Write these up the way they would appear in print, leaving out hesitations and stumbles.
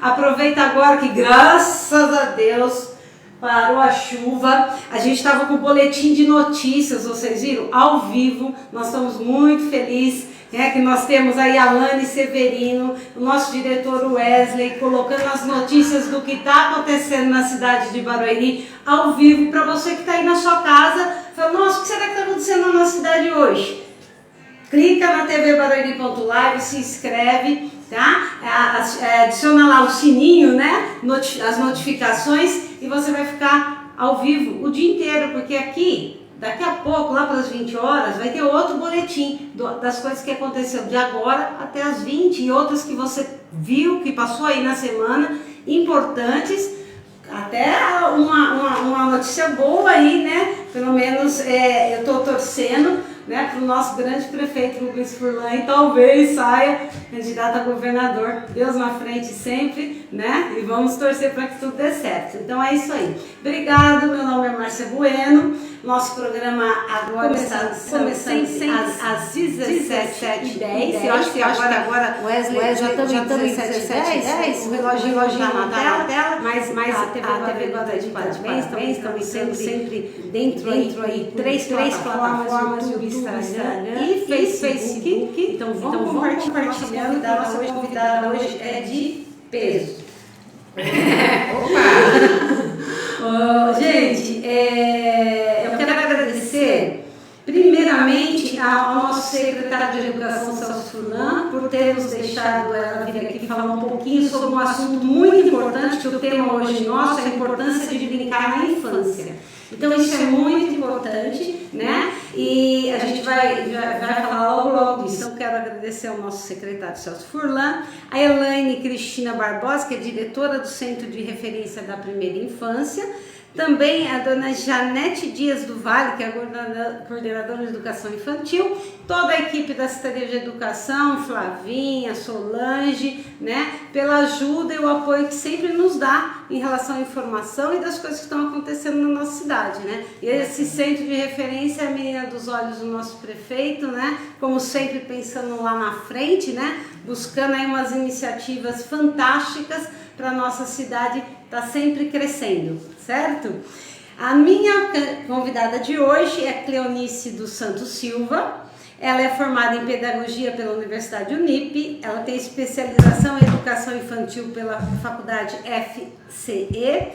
Aproveita agora que, graças a Deus, parou a chuva. A gente estava com o boletim de notícias, vocês viram? Ao vivo. Nós estamos muito felizes, né, que nós temos aí a Lani Severino, o nosso diretor Wesley, colocando as notícias do que está acontecendo na cidade de Barueri ao vivo, para você que está aí na sua casa, fala, nossa, o que será que está acontecendo na nossa cidade hoje? Clica na tvbarueri.live, se inscreve, tá? Adiciona lá o sininho, né? As notificações, e você vai ficar ao vivo o dia inteiro, porque aqui, daqui a pouco, lá pelas 20 horas, vai ter outro boletim das coisas que aconteceu de agora até as 20 e outras que você viu, que passou aí na semana, importantes, até uma notícia boa aí, né? Pelo menos eu estou torcendo, né, para o nosso grande prefeito Rubens Furlan, e talvez saia candidato a governador. Deus na frente sempre, né? E vamos torcer para que tudo dê certo. Então é isso aí. Obrigado, meu nome é Márcia Bueno. Nosso programa agora está começando às 17h10. Eu acho que agora o Wesley já estamos em 17h10. O reloginho está na tela, mas a TV Guarda de parabéns. Estamos sempre dentro aí três plataformas, YouTube, Instagram e Facebook. Então vamos compartilhando. A nossa convidada hoje é de peso. Opa! Gente, eu quero agradecer primeiramente ao nosso secretário de Educação, Celso Furlan, por ter nos deixado ela vir aqui falar um pouquinho sobre um assunto muito importante, que o tema hoje nosso é a importância de brincar na infância. Então isso é muito importante, né? E a gente vai falar logo disso. Então quero agradecer ao nosso secretário Celso Furlan, a Elaine Cristina Barbosa, que é diretora do Centro de Referência da Primeira Infância, também a dona Janete Dias do Vale, que é a coordenadora de Educação Infantil, toda a equipe da Secretaria de Educação, Flavinha, Solange, né, pela ajuda e o apoio que sempre nos dá em relação à informação e das coisas que estão acontecendo na nossa cidade, né. E esse centro de referência é a menina dos olhos do nosso prefeito, né, como sempre pensando lá na frente, né, buscando aí umas iniciativas fantásticas para a nossa cidade estar sempre crescendo, certo? A minha convidada de hoje é Cleonice dos Santos Silva. Ela é formada em Pedagogia pela Universidade Unip, ela tem especialização em Educação Infantil pela Faculdade FCE.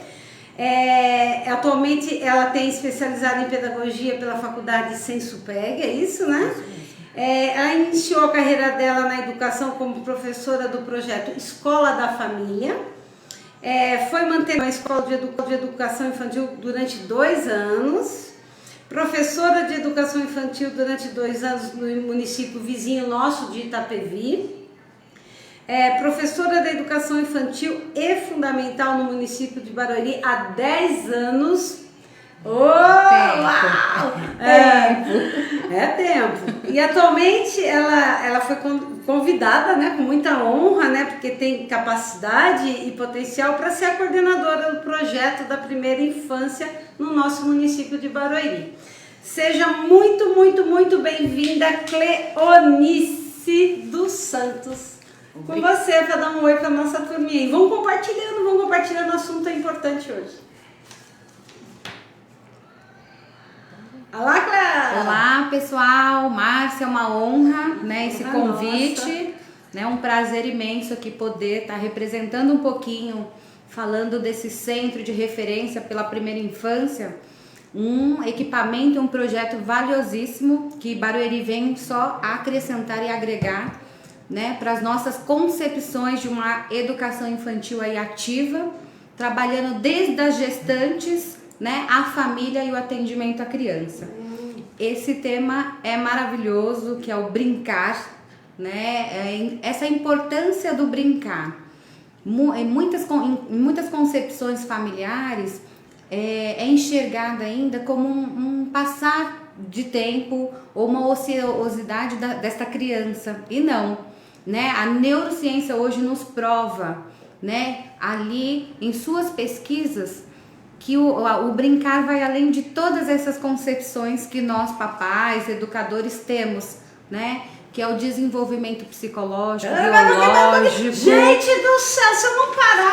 Atualmente ela tem especializado em Pedagogia pela Faculdade Sensupeg, é isso, né? Ela iniciou a carreira dela na educação como professora do projeto Escola da Família. Foi mantendo a Escola de Educação Infantil durante 2 anos. Professora de Educação Infantil durante 2 anos no município vizinho nosso de Itapevi. Professora de Educação Infantil e Fundamental no município de Barueri há 10 anos. Tempo. E atualmente ela foi convidada, né, com muita honra, né, porque tem capacidade e potencial para ser a coordenadora do projeto da primeira infância no nosso município de Barueri. Seja muito bem-vinda, Cleonice dos Santos. Com você, para dar um oi para a nossa turminha. E vamos compartilhando, o assunto é importante hoje. Olá, Clara! Olá, pessoal! Márcia, é uma honra, né, esse convite, né, um prazer imenso aqui poder estar representando um pouquinho, falando desse centro de referência pela primeira infância, um equipamento, um projeto valiosíssimo que Barueri vem só acrescentar e agregar, né, para as nossas concepções de uma educação infantil aí ativa, trabalhando desde as gestantes, né, a família e o atendimento à criança. Esse tema é maravilhoso, que é o brincar, né, essa importância do brincar. Em muitas concepções familiares é enxergada ainda como um passar de tempo ou uma ociosidade desta criança, e não, né, a neurociência hoje nos prova, né, ali em suas pesquisas, que o brincar vai além de todas essas concepções que nós, papais, educadores, temos, né? Que é o desenvolvimento psicológico, biológico. Gente do céu, se eu não parar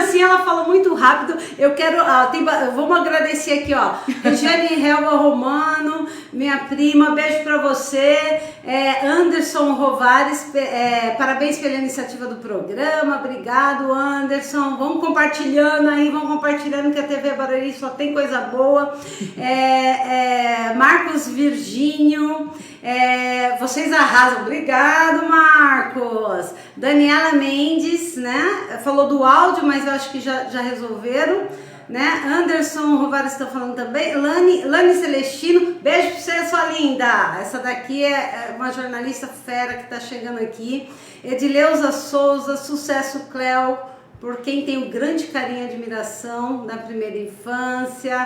assim, ela falou muito rápido. Eu quero, vamos agradecer aqui, ó. Regiane Helva Romano, minha prima, beijo pra você. Anderson Rovares, parabéns pela iniciativa do programa. Obrigado, Anderson. Vamos compartilhando aí, que a TV Barueri só tem coisa boa. Marcos Virgínio, vocês arrasam. Obrigado, Marcos. Daniela Mendes, né? Falou do áudio, mas eu acho que já resolveram, né? Anderson Rovares está falando também. Lani Celestino, beijo pra você, sua linda. Essa daqui é uma jornalista fera que está chegando aqui. Edileuza Souza, sucesso, Cléo, por quem tem um grande carinho e admiração na primeira infância.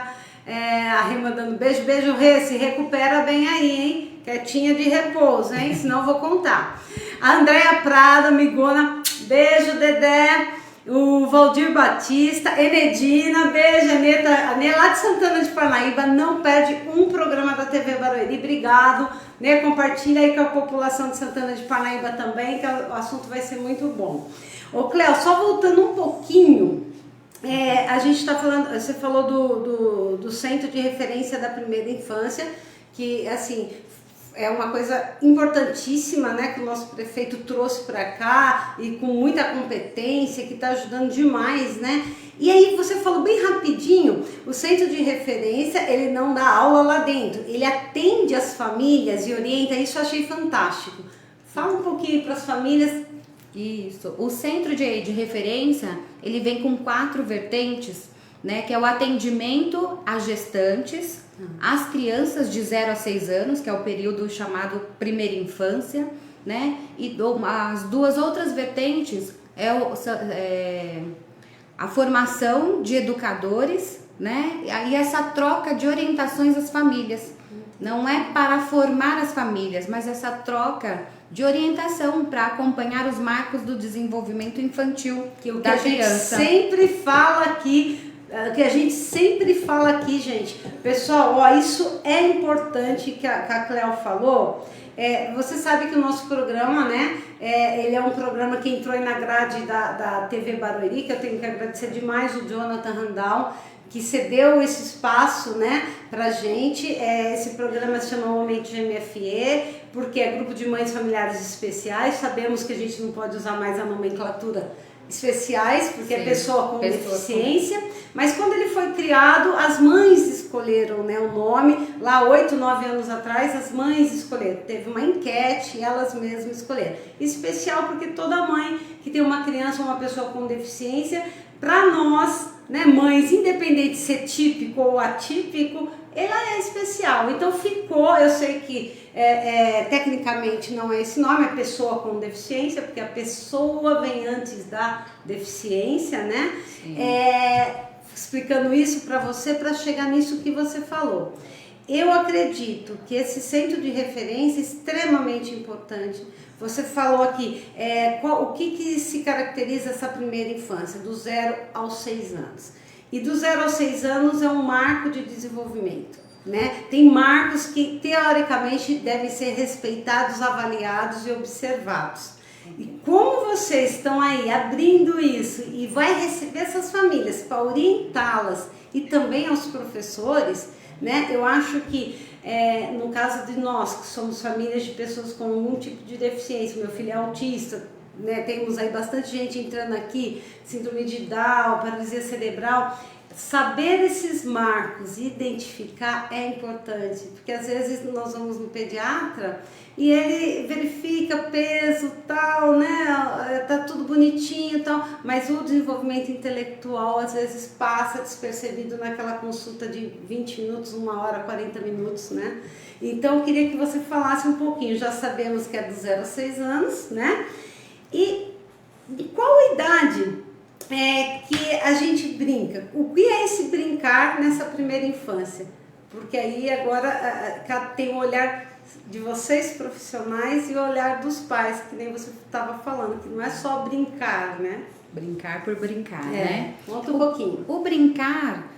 A Rê mandando beijo, Rê, se recupera bem aí, hein? Quietinha de repouso, hein? Senão eu vou contar. A Andréia Prada, amigona, beijo, Dedé. O Valdir Batista, Enedina, beijo, Aneta lá de Santana de Parnaíba, não perde um programa da TV Barueri, obrigado, né? Compartilha aí com a população de Santana de Parnaíba também, que o assunto vai ser muito bom. Ô Cléo, só voltando um pouquinho, a gente está falando, você falou do Centro de Referência da Primeira Infância, que assim é uma coisa importantíssima, né, que o nosso prefeito trouxe para cá e com muita competência, que está ajudando demais, né? E aí você falou bem rapidinho, o Centro de Referência, ele não dá aula lá dentro, ele atende as famílias e orienta, isso eu achei fantástico. Fala um pouquinho para as famílias. Isso, o Centro de Referência, ele vem com 4 vertentes, né, que é o atendimento a gestantes, as crianças de 0 a 6 anos, que é o período chamado primeira infância, né? E as 2 outras vertentes a formação de educadores, né? E essa troca de orientações às famílias. Não é para formar as famílias, mas essa troca de orientação para acompanhar os marcos do desenvolvimento infantil da criança. Que a gente sempre fala aqui, gente. Pessoal, ó, isso é importante que a Cléo falou. Você sabe que o nosso programa, né, ele é um programa que entrou aí na grade da TV Barueri, que eu tenho que agradecer demais o Jonathan Randall, que cedeu esse espaço, né, pra gente. Esse programa se chama Momento GMFE, porque é Grupo de Mães Familiares Especiais. Sabemos que a gente não pode usar mais a nomenclatura especiais, porque é pessoa com deficiência, mas quando ele foi criado, as mães escolheram, né, o nome, lá 8, 9 anos atrás, as mães escolheram, teve uma enquete e elas mesmas escolheram. Especial porque toda mãe que tem uma criança ou uma pessoa com deficiência, para nós, né, mães, independente de ser típico ou atípico, ela é especial. Então ficou, eu sei que tecnicamente não é esse nome, é pessoa com deficiência, porque a pessoa vem antes da deficiência, né? Explicando isso para você, para chegar nisso que você falou. Eu acredito que esse centro de referência é extremamente importante. Você falou aqui, o que se caracteriza essa primeira infância, do 0 aos 6 anos. E do 0 aos 6 anos é um marco de desenvolvimento, né? Tem marcos que teoricamente devem ser respeitados, avaliados e observados. E como vocês estão aí abrindo isso e vai receber essas famílias para orientá-las e também aos professores, né? Eu acho que no caso de nós que somos famílias de pessoas com algum tipo de deficiência, meu filho é autista, né? Temos aí bastante gente entrando aqui, síndrome de Down, paralisia cerebral. Saber esses marcos e identificar é importante, porque às vezes nós vamos no pediatra e ele verifica peso, tal, né, tá tudo bonitinho, tal, mas o desenvolvimento intelectual às vezes passa despercebido naquela consulta de 20 minutos, 1 hora, 40 minutos, né? Então eu queria que você falasse um pouquinho, já sabemos que é do 0 a 6 anos, né? E qual idade que a gente brinca? O que é esse brincar nessa primeira infância? Porque aí agora tem o olhar de vocês profissionais e o olhar dos pais, que nem você estava falando, que não é só brincar, né? Brincar por brincar, né? Conta um pouquinho. O brincar,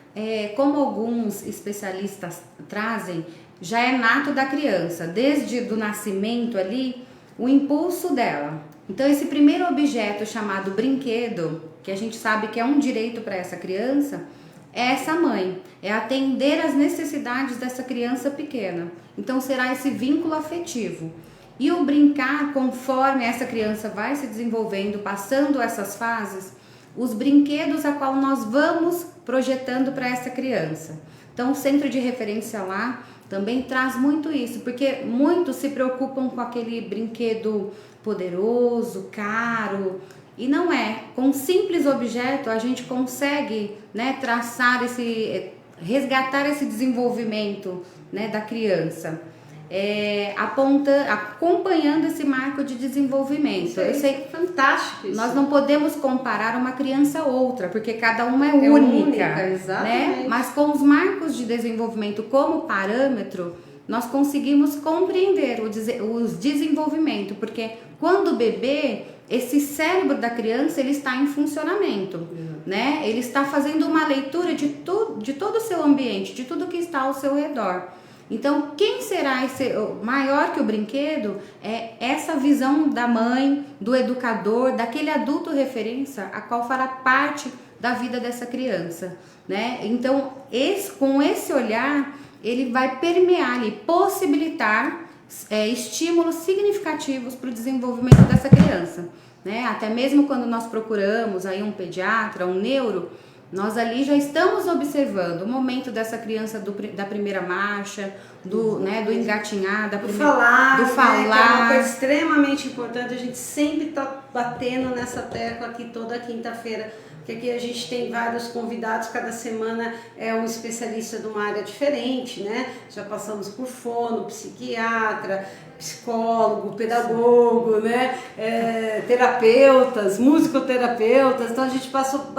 como alguns especialistas trazem, já é nato da criança, desde o nascimento ali, o impulso dela. Então esse primeiro objeto chamado brinquedo, que a gente sabe que é um direito para essa criança, é essa mãe, é atender às necessidades dessa criança pequena. Então será esse vínculo afetivo. E o brincar, conforme essa criança vai se desenvolvendo, passando essas fases, os brinquedos a qual nós vamos projetando para essa criança. Então o centro de referência lá também traz muito isso, porque muitos se preocupam com aquele brinquedo poderoso, caro, e não é. Com um simples objeto a gente consegue, né, traçar resgatar esse desenvolvimento, né, da criança. Acompanhando esse marco de desenvolvimento. Eu sei, fantástico isso. Nós não podemos comparar uma criança a outra, porque cada uma é única, exatamente. né? Mas com os marcos de desenvolvimento como parâmetro, nós conseguimos compreender o desenvolvimento, porque quando bebê, esse cérebro da criança ele está em funcionamento, né? Ele está fazendo uma leitura de todo o seu ambiente, de tudo que está ao seu redor. Então, quem será maior que o brinquedo é essa visão da mãe, do educador, daquele adulto referência a qual fará parte da vida dessa criança, né? Então, com esse olhar, ele vai permear e possibilitar estímulos significativos para o desenvolvimento dessa criança, né? Até mesmo quando nós procuramos aí um pediatra, um neuro, nós ali já estamos observando o momento dessa criança da primeira marcha, do engatinhar, do falar, né, que é uma coisa extremamente importante. A gente sempre está batendo nessa tecla aqui toda quinta-feira, porque aqui a gente tem vários convidados, cada semana é um especialista de uma área diferente, né? Já passamos por fono, psiquiatra, psicólogo, pedagogo, né? Terapeutas, musicoterapeutas, então a gente passou por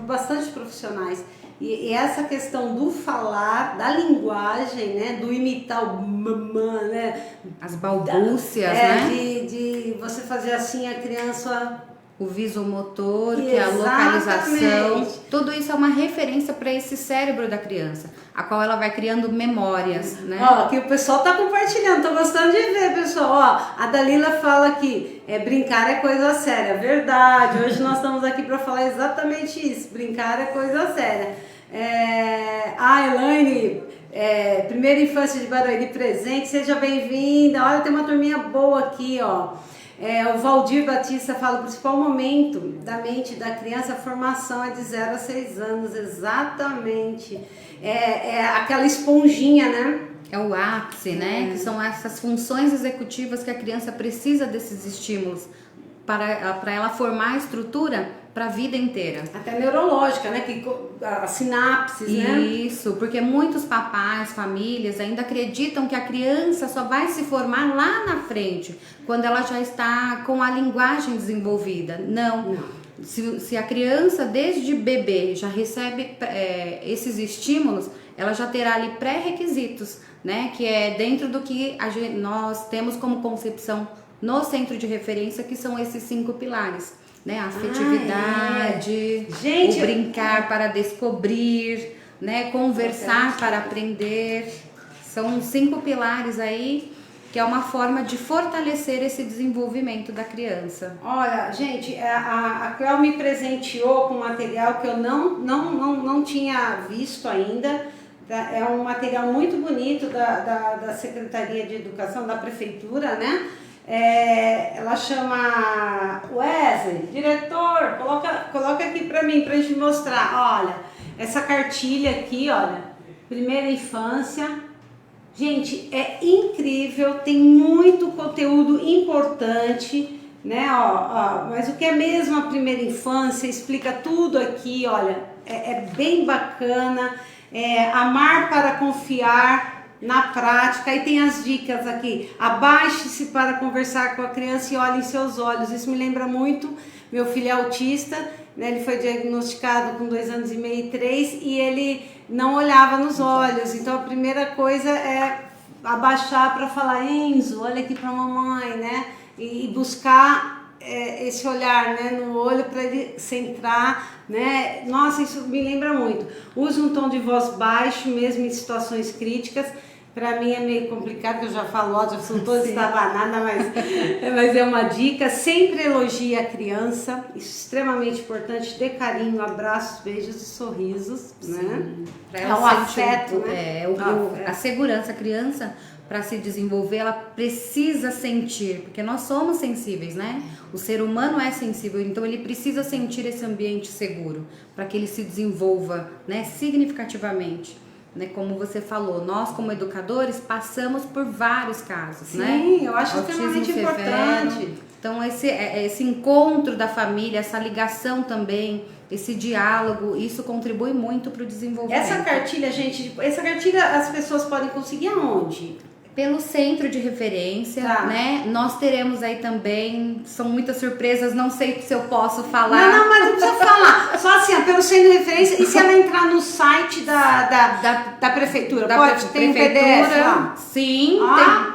bastante profissionais. E essa questão do falar, da linguagem, né, do imitar o mamã, né, as balbúcias, né, de você fazer assim a criança, o visomotor, que é a localização, tudo isso é uma referência para esse cérebro da criança, a qual ela vai criando memórias, né? Ó, que o pessoal tá compartilhando, tô gostando de ver, pessoal. Ó, a Dalila fala que brincar é coisa séria, verdade. Hoje nós estamos aqui para falar exatamente isso, brincar é coisa séria. Elaine, primeira infância de Barueri presente, seja bem-vinda. Olha, tem uma turminha boa aqui, ó. O Valdir Batista fala: o principal momento da mente da criança, a formação é de 0 a 6 anos, exatamente. Aquela esponjinha, né? É o ápice, né? Que são essas funções executivas que a criança precisa desses estímulos para ela formar a estrutura para a vida inteira. Até neurológica, né? As sinapses, né? Isso, porque muitos papais, famílias ainda acreditam que a criança só vai se formar lá na frente, quando ela já está com a linguagem desenvolvida. Não. Se a criança, desde bebê, já recebe esses estímulos, ela já terá ali pré-requisitos, né? Que é dentro do que nós temos como concepção no centro de referência, que são esses 5 pilares, né? A afetividade, o brincar para descobrir, né? Conversar para aprender. São 5 pilares aí, que é uma forma de fortalecer esse desenvolvimento da criança. Olha, gente, a Cleo me presenteou com um material que eu não tinha visto ainda. É um material muito bonito da Secretaria de Educação, da Prefeitura, né? Ela chama Wesley, diretor, coloca aqui pra mim, pra gente mostrar. Olha, essa cartilha aqui, olha, primeira infância. Gente, é incrível, tem muito conteúdo importante, né? Mas o que é mesmo a primeira infância, explica tudo aqui, olha, é bem bacana. Amar para confiar na prática. Aí tem as dicas aqui: abaixe-se para conversar com a criança e olhe em seus olhos. Isso me lembra muito, meu filho é autista, né? Ele foi diagnosticado com 2 anos e meio, 3, e ele não olhava nos olhos. Então a primeira coisa é abaixar para falar: Enzo, olha aqui para a mamãe, né? E buscar esse olhar, né, no olho, para ele centrar, né? Nossa, isso me lembra muito. Use um tom de voz baixo, mesmo em situações críticas. Para mim é meio complicado, que eu já falo, ó, já sou toda estabanada, mas é uma dica. Sempre elogie a criança, isso é extremamente importante. Dê carinho, abraços, beijos e sorrisos, né? É o afeto, né? A segurança. A criança, para se desenvolver, ela precisa sentir, porque nós somos sensíveis, né? O ser humano é sensível, então ele precisa sentir esse ambiente seguro para que ele se desenvolva, né, significativamente. Né, como você falou, nós como educadores passamos por vários casos, sim, né? Sim, eu acho extremamente importante. Então esse encontro da família, essa ligação também, esse diálogo, isso contribui muito para o desenvolvimento. Essa cartilha, gente, as pessoas podem conseguir aonde? Pelo centro de referência, né? Nós teremos aí também, são muitas surpresas, não sei se eu posso falar. Não, mas não precisa falar. Só assim, pelo centro de referência, e se ela entrar no site da prefeitura? Pode? Tem um PDF lá? Sim,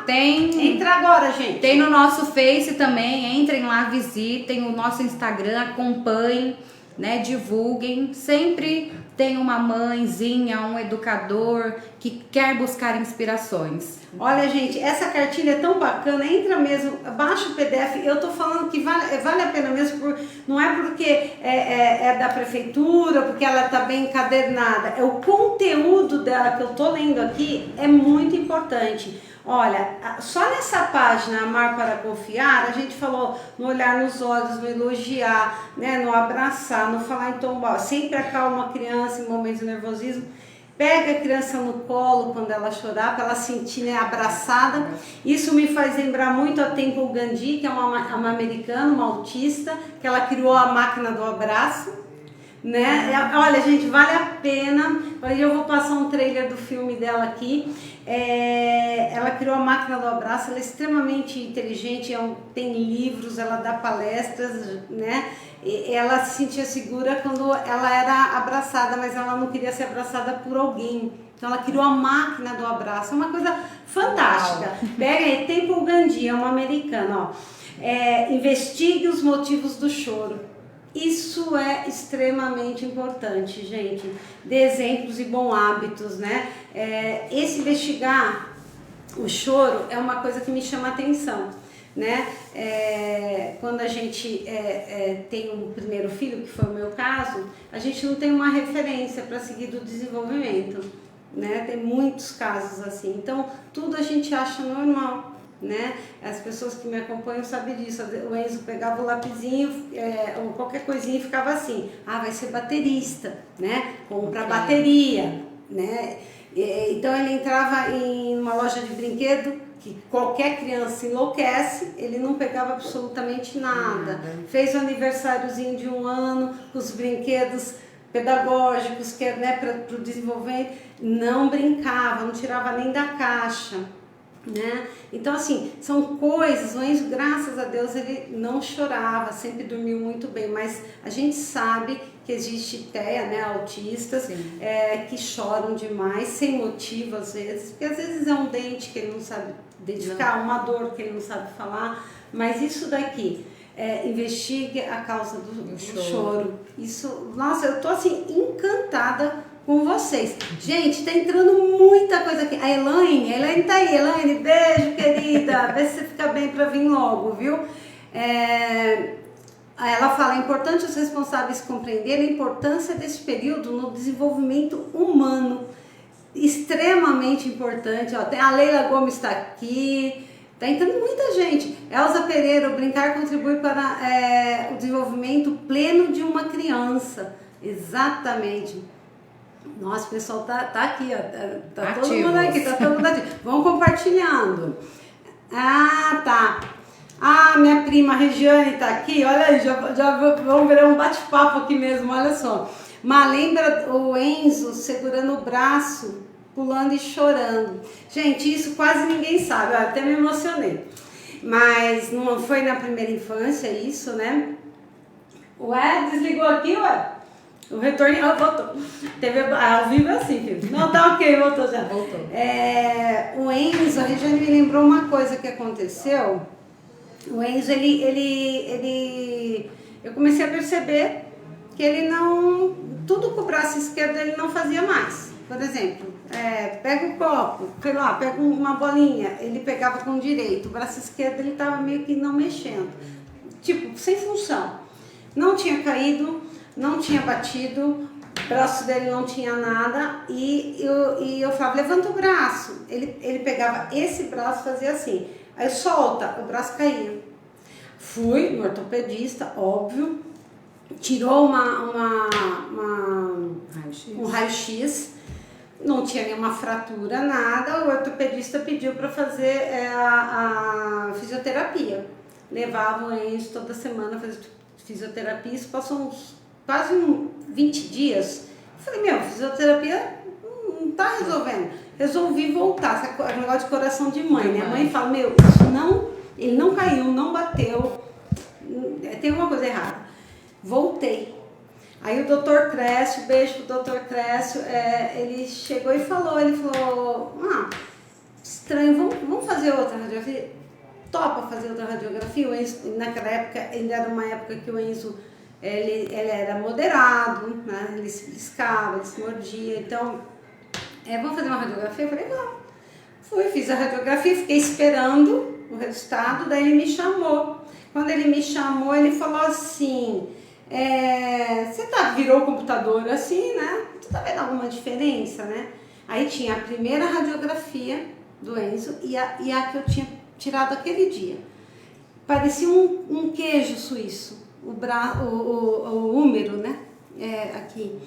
tem. Entra agora, gente. Tem no nosso Face também, entrem lá, visitem o nosso Instagram, acompanhem, né? Divulguem, sempre tem uma mãezinha, um educador que quer buscar inspirações. Olha, gente, essa cartilha é tão bacana, entra mesmo, baixa o PDF. Eu tô falando que vale a pena mesmo, não é porque é da prefeitura, porque ela tá bem encadernada, é o conteúdo dela que eu tô lendo aqui, é muito importante. Olha, só nessa página Amar para Confiar, a gente falou no olhar nos olhos, no elogiar, né, no abraçar, no falar em tom baixo, sempre acalma a criança em momentos de nervosismo, pega a criança no colo quando ela chorar, para ela sentir, né, abraçada. Isso me faz lembrar muito a Temple Gandhi, que é uma americana, uma autista, que ela criou a máquina do abraço. Né? Olha, gente, vale a pena. Eu vou passar um trailer do filme dela aqui. Ela criou a máquina do abraço, ela é extremamente inteligente, tem livros, ela dá palestras, né? Ela se sentia segura quando ela era abraçada, mas ela não queria ser abraçada por alguém. Então ela criou a máquina do abraço, é uma coisa fantástica. Pega aí, Temple Gandhi, é uma americana, ó. Investigue os motivos do choro. Isso é extremamente importante, gente. Dê exemplos e bons hábitos, né? Esse investigar o choro é uma coisa que me chama a atenção, né? Quando a gente tem um primeiro filho, que foi o meu caso, a gente não tem uma referência para seguir do desenvolvimento, né? Tem muitos casos assim. Então, tudo a gente acha normal. Né? As pessoas que me acompanham sabem disso. O Enzo pegava o lapisinho ou qualquer coisinha e ficava assim: vai ser baterista, né? Compra bateria, né? Então ele entrava em uma loja de brinquedo que qualquer criança enlouquece, ele não pegava absolutamente nada. Fez o aniversáriozinho de 1 ano com os brinquedos pedagógicos, que é, né, para o desenvolvimento, não brincava, não tirava nem da caixa. Né? Então assim, são coisas, o Enzo, graças a Deus, ele não chorava, sempre dormiu muito bem, mas a gente sabe que existe TEA, né, autistas que choram demais, sem motivo às vezes, porque às vezes é um dente que ele não sabe identificar, uma dor que ele não sabe falar, mas isso daqui, investigue a causa do choro. Isso, nossa, eu tô assim encantada com vocês. Gente, tá entrando muita coisa aqui. A Elaine tá aí. Elaine, beijo, querida. Vê se você fica bem pra vir logo, viu? Ela fala: é importante os responsáveis compreenderem a importância desse período no desenvolvimento humano. Extremamente importante. Ó, a Leila Gomes está aqui. Tá entrando muita gente. Elza Pereira: o brincar contribui para o desenvolvimento pleno de uma criança. Exatamente. Nossa, o pessoal tá aqui, ó. Tá todo mundo aqui, tá todo mundo aqui. Vamos compartilhando. Tá. Minha prima Regiane tá aqui. Olha aí, já vamos ver um bate-papo aqui mesmo, olha só. Mas lembra o Enzo segurando o braço, pulando e chorando. Gente, isso quase ninguém sabe, eu até me emocionei. Mas não foi na primeira infância isso, né? Ué, desligou aqui, ué? O retorno, voltou. Teve ao vivo assim, filho. Não, tá ok, voltou já. Voltou. O Enzo, a Regiane me lembrou uma coisa que aconteceu. O Enzo, eu comecei a perceber que ele não, tudo com o braço esquerdo ele não fazia mais. Por exemplo, pega o copo, sei lá, pega uma bolinha, ele pegava com o direito, o braço esquerdo ele tava meio que não mexendo, tipo, sem função. Não tinha caído, não tinha batido, o braço dele não tinha nada, e eu falava, levanta o braço. Ele pegava esse braço e fazia assim, aí solta, o braço caía. Fui no ortopedista, óbvio, tirou um raio-x, não tinha nenhuma fratura, nada, o ortopedista pediu para fazer a fisioterapia. Levava o Enzo toda semana a fazer fisioterapia, isso passou quase 20 dias. Eu falei, fisioterapia não tá resolvendo. Resolvi voltar, esse negócio de coração de mãe, né? A mãe fala, ele não caiu, não bateu, tem alguma coisa errada. Voltei. Aí o Dr. Crécio, beijo pro Dr. Crécio, ele chegou e falou, estranho, vamos fazer outra radiografia? Topa fazer outra radiografia? O Enzo, naquela época, ainda era uma época que o Enzo, ele era moderado, né? Ele se beliscava, ele se mordia, então, vamos fazer uma radiografia? Eu falei, vamos. Fui, fiz a radiografia, fiquei esperando o resultado, daí ele me chamou. Quando ele me chamou, ele falou assim, você virou o computador assim, né? Tu tá vendo alguma diferença, né? Aí tinha a primeira radiografia do Enzo e a que eu tinha tirado aquele dia. Parecia um queijo suíço, o húmero, né? Aqui.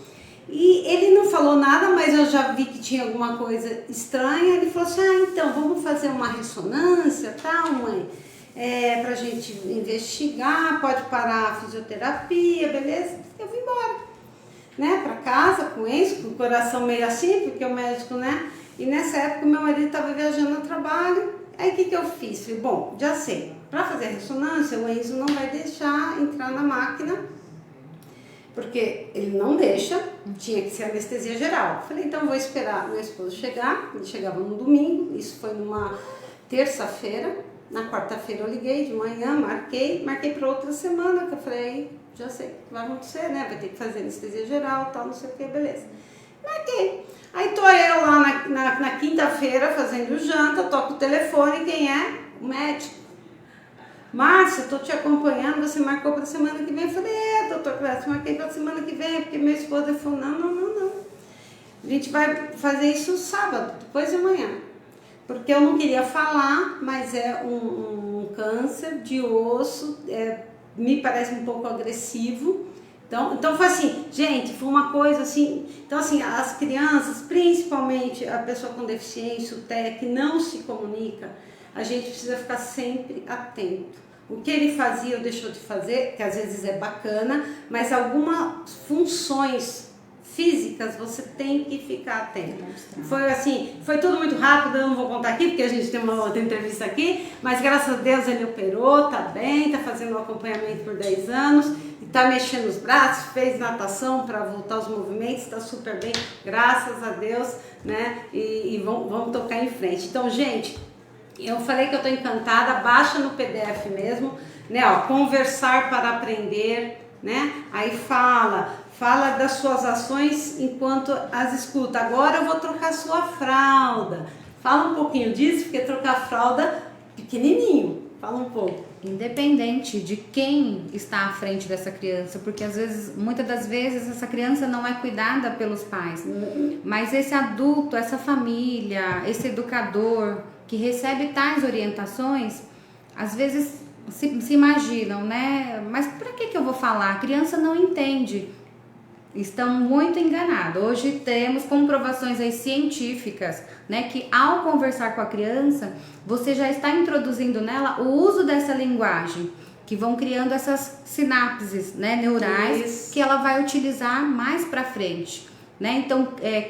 E ele não falou nada, mas eu já vi que tinha alguma coisa estranha. Ele falou assim, então, vamos fazer uma ressonância, tá, mãe? Pra gente investigar, pode parar a fisioterapia, beleza? Eu vim embora, né? Pra casa, com isso, com o coração meio assim, porque o médico, né? E nessa época, meu marido estava viajando no trabalho. Aí, o que eu fiz? Falei, bom, já sei. Para fazer a ressonância, o Enzo não vai deixar entrar na máquina, porque ele não deixa, tinha que ser anestesia geral. Falei, então vou esperar meu esposo chegar. Ele chegava no domingo, isso foi numa terça-feira. Na quarta-feira eu liguei de manhã, marquei para outra semana, que eu falei, já sei o que vai acontecer, né? Vai ter que fazer anestesia geral, tal, não sei o que, beleza. Marquei. Aí tô eu lá na quinta-feira fazendo janta, toco o telefone, quem é? O médico. Márcia, tô te acompanhando, você marcou para semana que vem? Eu falei, doutor Clécio, marquei para semana que vem, porque meu esposo falou, não. A gente vai fazer isso sábado, depois de amanhã. Porque eu não queria falar, mas é um câncer de osso, me parece um pouco agressivo. Então foi assim, gente, foi uma coisa assim. Então, assim, as crianças, principalmente a pessoa com deficiência, o TEA, que não se comunica, a gente precisa ficar sempre atento. O que ele fazia ou deixou de fazer, que às vezes é bacana, mas algumas funções físicas você tem que ficar atento. Foi assim, foi tudo muito rápido, eu não vou contar aqui porque a gente tem uma outra entrevista aqui, mas graças a Deus ele operou, tá bem, tá fazendo um acompanhamento por 10 anos, tá mexendo os braços, fez natação para voltar aos movimentos, tá super bem, graças a Deus, né? E vamos tocar em frente. Então, gente, eu falei que eu tô encantada, baixa no PDF mesmo, né? Ó, conversar para aprender, né? Aí fala das suas ações enquanto as escuta. Agora eu vou trocar sua fralda. Fala um pouquinho disso, porque trocar fralda pequenininho. Fala um pouco. Independente de quem está à frente dessa criança, porque às vezes, muitas das vezes, essa criança não é cuidada pelos pais, mas esse adulto, essa família, esse educador que recebe tais orientações, às vezes se imaginam, né? Mas para que eu vou falar? A criança não entende. Estão muito enganados. Hoje temos comprovações aí científicas, né, que ao conversar com a criança, você já está introduzindo nela o uso dessa linguagem, que vão criando essas sinapses, né, neurais, que ela vai utilizar mais para frente, né? Então,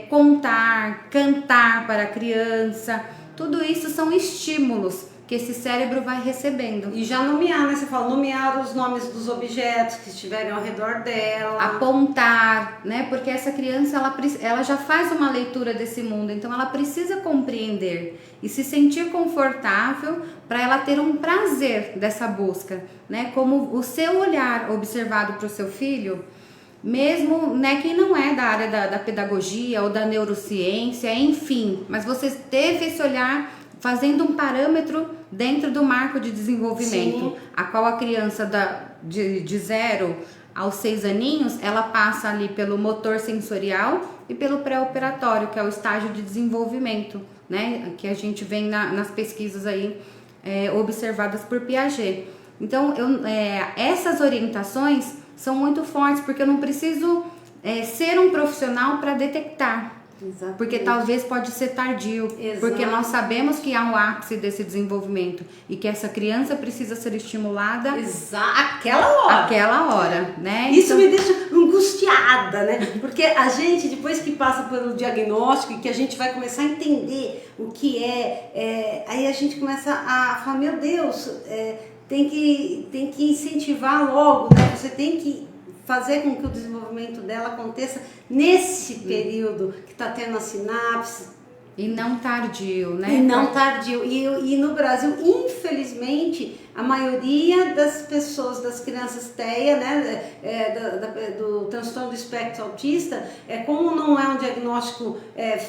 contar, cantar para a criança, tudo isso são estímulos que esse cérebro vai recebendo. E já nomear, né? Você fala, nomear os nomes dos objetos que estiverem ao redor dela. Apontar, né? Porque essa criança, ela já faz uma leitura desse mundo, então ela precisa compreender e se sentir confortável para ela ter um prazer dessa busca, né? Como o seu olhar observado para o seu filho, mesmo, né, quem não é da área da pedagogia ou da neurociência, enfim, mas você teve esse olhar fazendo um parâmetro dentro do marco de desenvolvimento, sim, a qual a criança de 0 aos 6 aninhos, ela passa ali pelo motor sensorial e pelo pré-operatório, que é o estágio de desenvolvimento, né, que a gente vem nas pesquisas aí observadas por Piaget. Então, essas orientações são muito fortes, porque eu não preciso ser um profissional para detectar. Exatamente. Porque talvez pode ser tardio. Exato. Porque nós sabemos que há um ápice desse desenvolvimento e que essa criança precisa ser estimulada aquela hora, né? Isso me deixa angustiada, né? Porque a gente, depois que passa pelo diagnóstico e que a gente vai começar a entender o que aí a gente começa a falar, meu Deus, tem que incentivar logo, né? Você tem que fazer com que o desenvolvimento dela aconteça nesse período que está tendo a sinapse. E não tardio, né? E não tardio. E no Brasil, infelizmente, a maioria das pessoas, das crianças TEA, né, do transtorno do espectro autista, como não é um diagnóstico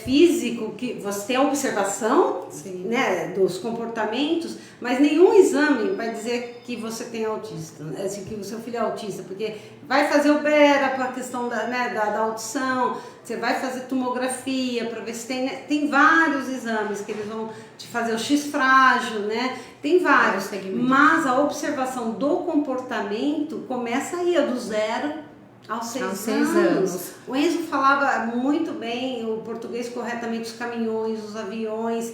físico, que você tem a observação, né, dos comportamentos, mas nenhum exame vai dizer que você tem autista, que o seu filho é autista, porque vai fazer o BERA para a questão da audição, você vai fazer tomografia para ver se tem vários exames que eles vão te fazer, o X frágil, né? Tem vários, mas a observação do comportamento começa aí, do 0 aos 6 anos. O Enzo falava muito bem o português corretamente, os caminhões, os aviões,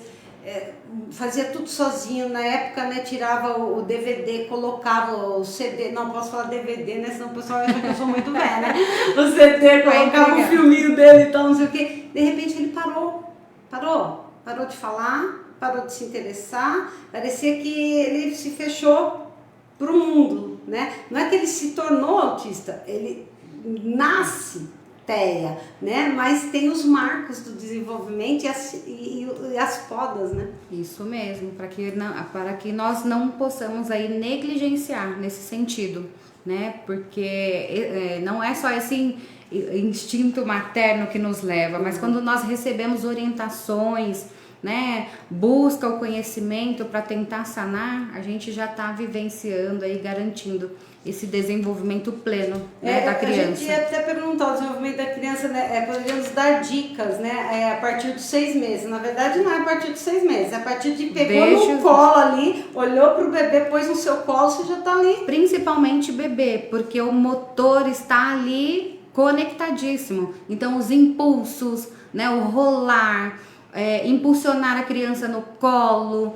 fazia tudo sozinho. Na época, né, tirava o DVD, colocava o CD, não posso falar DVD, né, senão o pessoal acha que eu sou muito velha, né? O CD, colocava um filminho dele e tal, não sei o quê. De repente ele parou de falar, parou de se interessar, parecia que ele se fechou para o mundo, né? Não é que ele se tornou autista, ele nasce TEA, né? Mas tem os marcos do desenvolvimento e as podas, né? Isso mesmo, para que nós não possamos aí negligenciar nesse sentido, né? Porque não é só esse instinto materno que nos leva, mas quando nós recebemos orientações, né, busca o conhecimento para tentar sanar, a gente já está vivenciando aí, garantindo esse desenvolvimento pleno, né, da criança. A gente ia até perguntar o desenvolvimento da criança, né, poderíamos dar dicas, né, a partir de 6 meses. Na verdade não é a partir de 6 meses, é a partir de pegou no colo ali, olhou pro bebê, pôs no seu colo, você já está ali. Principalmente bebê, porque o motor está ali conectadíssimo. Então os impulsos, né, o rolar, impulsionar a criança no colo,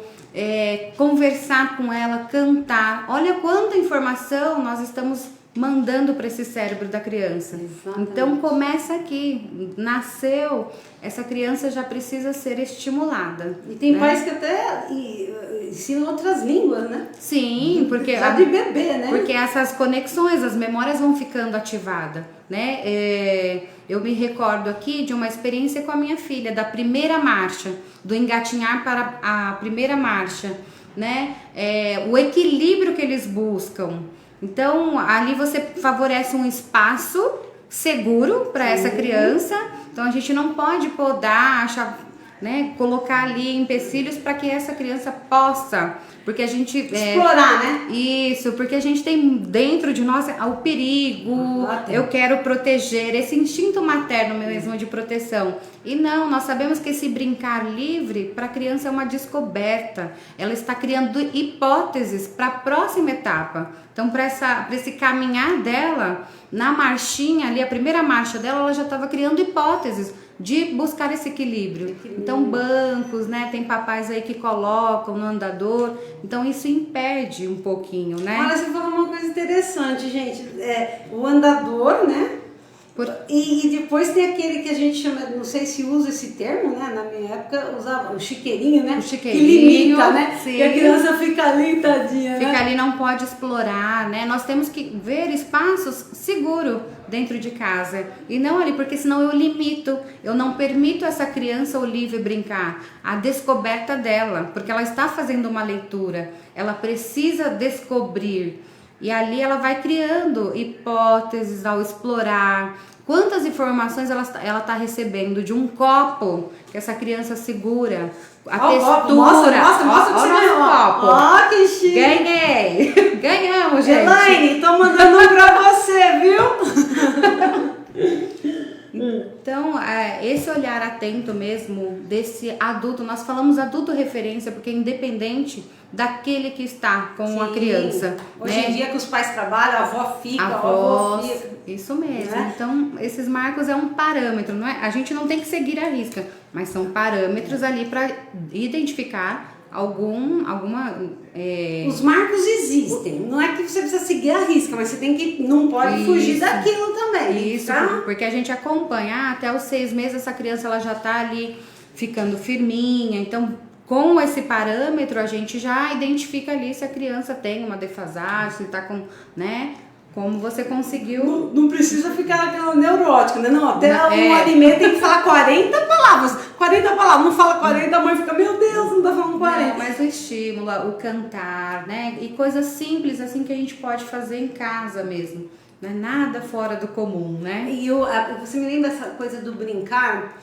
conversar com ela, cantar. Olha quanta informação nós estamos mandando para esse cérebro da criança. Exatamente. Então começa aqui, nasceu, essa criança já precisa ser estimulada. E tem pais que até ensinam outras línguas, né? Sim, porque já de bebê, né? Porque essas conexões, as memórias vão ficando ativadas, né? Eu me recordo aqui de uma experiência com a minha filha, da primeira marcha, do engatinhar para a primeira marcha, né? O equilíbrio que eles buscam. Então, ali você favorece um espaço seguro para essa criança. Então, a gente não pode podar, né, colocar ali empecilhos para que essa criança possa, porque a gente explorar, né? Isso, porque a gente tem dentro de nós o perigo, eu quero proteger, esse instinto materno mesmo de proteção. E não, nós sabemos que esse brincar livre para a criança é uma descoberta. Ela está criando hipóteses para a próxima etapa. Então, para esse caminhar dela, na marchinha ali, a primeira marcha dela, ela já estava criando hipóteses de buscar esse equilíbrio. Então, bancos, né? Tem papais aí que colocam no andador. Então, isso impede um pouquinho, né? Olha, você falou uma coisa interessante, gente. O andador, né? E depois tem aquele que a gente chama, não sei se usa esse termo, né? Na minha época usava o chiqueirinho, né? O chiqueirinho, que limita, né? Sim. E a criança fica ali, tadinha, fica né? ali, não pode explorar, né? Nós temos que ver espaços seguros dentro de casa e não ali, porque senão eu limito, eu não permito essa criança Olivia brincar, a descoberta dela, porque ela está fazendo uma leitura, ela precisa descobrir. E ali ela vai criando hipóteses ao explorar. Quantas informações ela está recebendo de um copo que essa criança segura, a textura. Mostra o nosso copo. Ó, que chique. Ganhei! Ganhamos, gente. Elaine, tô mandando um pra você, viu? Então, esse olhar atento mesmo desse adulto, nós falamos adulto referência, porque é independente daquele que está com a criança. Hoje né? em dia que os pais trabalham, a avó fica, a avó fica. Isso mesmo. Né? Então, esses marcos é um parâmetro, não é? A gente não tem que seguir a risca, mas são parâmetros ali para identificar Os marcos existem. Não é que você precisa seguir a risca, mas você não pode fugir daquilo também. Isso, porque a gente acompanha até os 6 meses essa criança ela já está ali ficando firminha. Então, com esse parâmetro a gente já identifica ali se a criança tem uma defasagem, se está com, né? Como você conseguiu... Não precisa ficar aquela neurótica, né? Não, até um alimento tem que falar 40 palavras. 40 palavras, não fala 40, a mãe fica, meu Deus, não tá falando 40. Não, mas o estímulo, o cantar, né? E coisas simples assim que a gente pode fazer em casa mesmo. Não é nada fora do comum, né? E você me lembra essa coisa do brincar?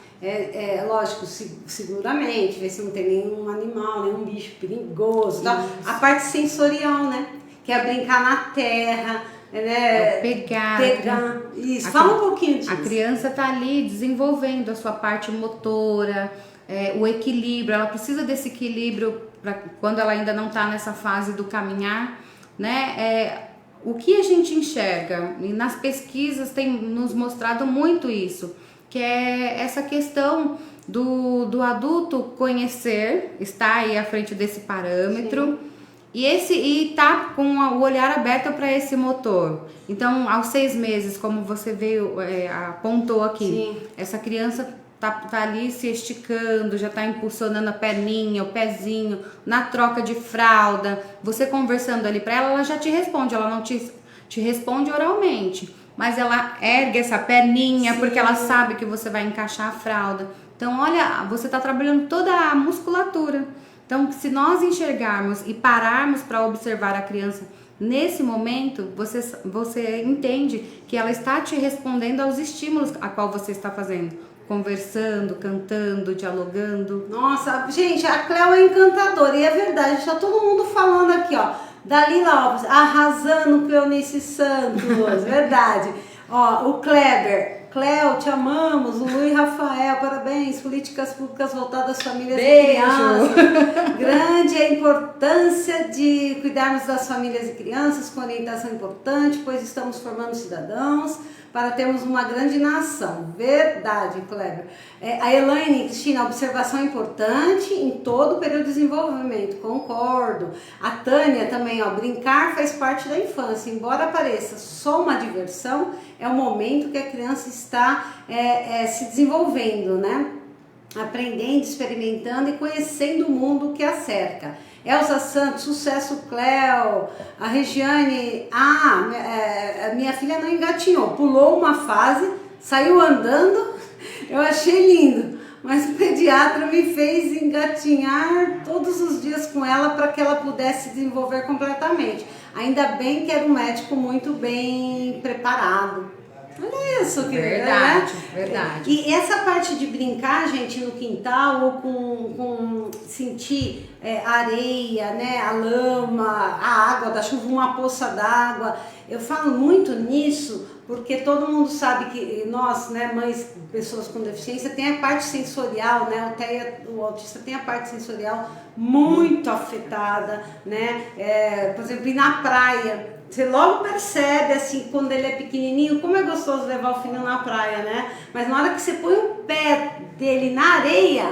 Lógico, seguramente, ver se não tem nenhum animal, nenhum bicho perigoso. Tal. A parte sensorial, né? Que é brincar na terra, né? Pegar. Isso, fala um pouquinho disso. A criança tá ali desenvolvendo a sua parte motora, o equilíbrio, ela precisa desse equilíbrio para quando ela ainda não tá nessa fase do caminhar, né? O que a gente enxerga, e nas pesquisas tem nos mostrado muito isso, que é essa questão do adulto conhecer, estar aí à frente desse parâmetro. Sim. E tá com o olhar aberto para esse motor. Então, aos 6 meses, como você apontou aqui, sim, essa criança tá ali se esticando, já tá impulsionando a perninha, o pezinho, na troca de fralda. Você conversando ali para ela já te responde, ela não te responde oralmente, mas ela ergue essa perninha, sim, porque ela sabe que você vai encaixar a fralda. Então, olha, você tá trabalhando toda a musculatura. Então, se nós enxergarmos e pararmos para observar a criança nesse momento, você entende que ela está te respondendo aos estímulos a qual você está fazendo. Conversando, cantando, dialogando. Nossa, gente, a Cleo é encantadora e é verdade, está todo mundo falando aqui, ó. Dalila Alves, arrasando, Cleonice Santos, verdade. Ó, o Kleber. Cleo, te amamos. O Luiz Rafael, parabéns. Políticas públicas voltadas às famílias e crianças. Grande a importância de cuidarmos das famílias e crianças, com orientação importante, pois estamos formando cidadãos para termos uma grande nação. Verdade, Kleber. A Elaine, Cristina, observação importante em todo o período de desenvolvimento, concordo. A Tânia também, ó, brincar faz parte da infância, embora pareça só uma diversão, é o momento que a criança está se desenvolvendo, né? Aprendendo, experimentando e conhecendo o mundo que a cerca. Elza Santos, sucesso, Cleo. A Regiane, minha filha não engatinhou, pulou uma fase, saiu andando, eu achei lindo, mas o pediatra me fez engatinhar todos os dias com ela para que ela pudesse desenvolver completamente. Ainda bem que era um médico muito bem preparado. Olha isso, que verdade, né? Verdade. E essa parte de brincar, gente, no quintal ou com sentir a areia, né, a lama, a água da chuva, uma poça d'água. Eu falo muito nisso porque todo mundo sabe que nós, né, mães, pessoas com deficiência, tem a parte sensorial, né, o autista tem a parte sensorial muito afetada, né, por exemplo, ir na praia. Você logo percebe, assim, quando ele é pequenininho, como é gostoso levar o filho na praia, né? Mas na hora que você põe o pé dele na areia,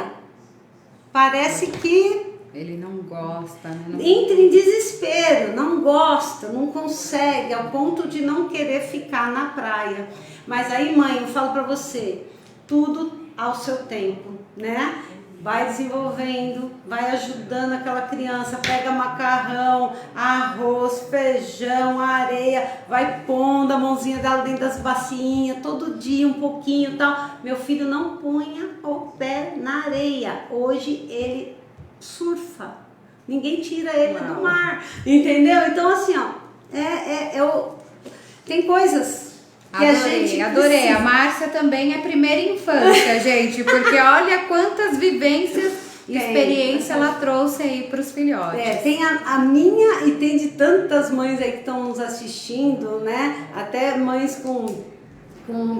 parece que... ele não gosta, né? Entra em desespero, não gosta, não consegue, ao ponto de não querer ficar na praia. Mas aí, mãe, eu falo pra você, tudo ao seu tempo, né? Vai desenvolvendo, vai ajudando aquela criança, pega macarrão, arroz, feijão, areia, vai pondo a mãozinha dela dentro das bacinhas, todo dia um pouquinho e tal. Meu filho não ponha o pé na areia, hoje ele surfa, ninguém tira ele do mar, entendeu? Então assim, ó, Tem coisas que a gente adorei. precisa. A Márcia também é primeira infância, gente, porque olha quantas vivências e experiência ela trouxe aí para os filhotes. Tem a minha e tem de tantas mães aí que estão nos assistindo, né? Até mães com